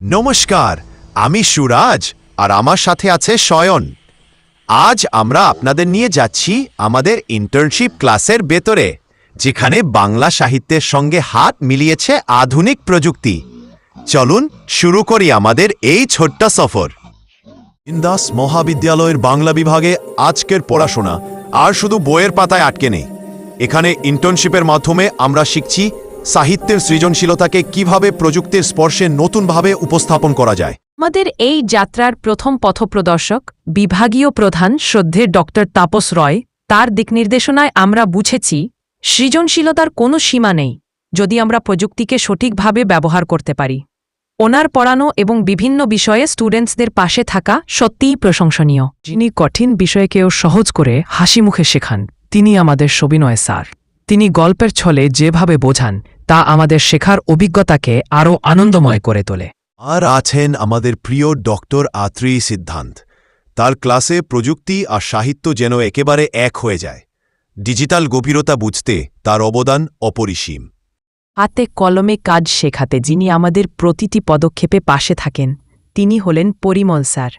নমস্কার, আমি সুরাজ আর আমার সাথে আছে শয়ন। আজ আমরা আপনাদের নিয়ে যাচ্ছি আমাদের ইন্টার্নশিপ ক্লাসের ভেতরে, যেখানে বাংলা সাহিত্যের সঙ্গে হাত মিলিয়েছে আধুনিক প্রযুক্তি। চলুন শুরু করি আমাদের এই ছোট্ট সফর। ইন্দাস মহাবিদ্যালয়ের বাংলা বিভাগে আজকের পড়াশোনা আর শুধু বইয়ের পাতায় আটকে নেই। এখানে ইন্টার্নশিপের মাধ্যমে আমরা শিখছি সাহিত্যের সৃজনশীলতাকে কিভাবে প্রযুক্তির স্পর্শে নতুনভাবে উপস্থাপন করা যায়। আমাদের এই যাত্রার প্রথম পথপ্রদর্শক বিভাগীয় প্রধান শ্রদ্ধেয় ডক্টর তাপস রয়। তার দিকনির্দেশনায় আমরা বুঝেছি সৃজনশীলতার কোনো সীমা নেই যদি আমরা প্রযুক্তিকে সঠিকভাবে ব্যবহার করতে পারি। ওনার পড়ানো এবং বিভিন্ন বিষয়ে স্টুডেন্টসদের পাশে থাকা সত্যিই প্রশংসনীয়। যিনি কঠিন বিষয়কেও সহজ করে হাসি মুখে শেখান, তিনি আমাদের সবিনয় স্যার। তিনি গল্পের ছলে যেভাবে বোঝান তা আমাদের শেখার অভিজ্ঞতাকে আরও আনন্দময় করে তোলে। আর আছেন আমাদের প্রিয় ডক্টর আত্রি সিদ্ধান্ত। তার ক্লাসে প্রযুক্তি আর সাহিত্য যেন একেবারে এক হয়ে যায়। ডিজিটাল গভীরতা বুঝতে তার অবদান অপরিসীম। হাতে কলমে কাজ শেখাতে যিনি আমাদের প্রতিটি পদক্ষেপে পাশে থাকেন, তিনি হলেন পরিমল স্যার।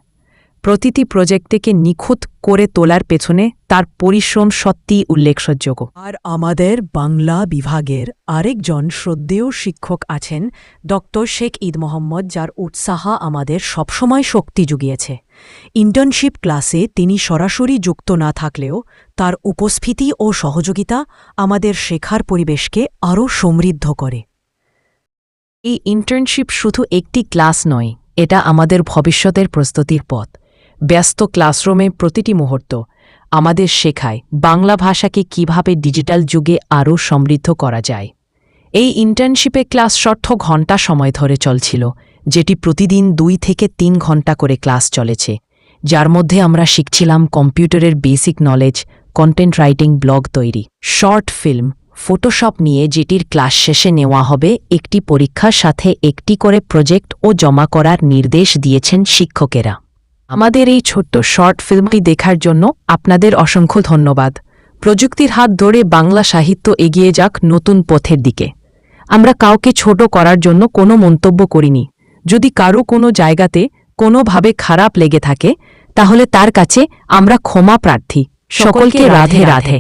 প্রতিটি প্রজেক্টকে নিখুঁত করে তোলার পেছনে তার পরিশ্রম সত্যিই উল্লেখযোগ্য। আর আমাদের বাংলা বিভাগের আরেকজন শ্রদ্ধেয় শিক্ষক আছেন ডক্টর শেখ ঈদ মোহাম্মদ, যার উৎসাহ আমাদের সবসময় শক্তি জুগিয়েছে। ইন্টার্নশিপ ক্লাসে তিনি সরাসরি যুক্ত না থাকলেও তার উপস্থিতি ও সহযোগিতা আমাদের শেখার পরিবেশকে আরও সমৃদ্ধ করে। এই ইন্টার্নশিপ শুধু একটি ক্লাস নয়, এটা আমাদের ভবিষ্যতের প্রস্তুতির পথ। ব্যস্ত ক্লাসরুমে প্রতিটি মুহূর্ত আমাদের শেখায় বাংলা ভাষাকে কিভাবে ডিজিটাল যুগে আরও সমৃদ্ধ করা যায়। এই ইন্টার্নশিপে ক্লাস 60 ঘণ্টা সময় ধরে চলছিল, যেটি প্রতিদিন 2 থেকে 3 ঘণ্টা করে ক্লাস চলেছে, যার মধ্যে আমরা শিখছিলাম কম্পিউটারের basic knowledge, content writing, blog তৈরি, শর্ট ফিল্ম, ফটোশপ নিয়ে, যেটির ক্লাস শেষে নেওয়া হবে একটি পরীক্ষার সাথে একটি করে প্রজেক্ট ও জমা করার নির্দেশ দিয়েছেন শিক্ষকেরা। আমাদের এই ছোট্ট শর্ট ফিল্মটি দেখার জন্য আপনাদের অসংখ্য ধন্যবাদ। প্রযুক্তির হাত ধরে বাংলা সাহিত্য এগিয়ে যাক নতুন পথের দিকে। আমরা কাউকে ছোট করার জন্য কোনো মন্তব্য করিনি। যদি কারো কোনো জায়গাতে কোনোভাবে খারাপ লেগে থাকে, তাহলে তার কাছে আমরা ক্ষমা প্রার্থী। সকলকে রাধে রাধে।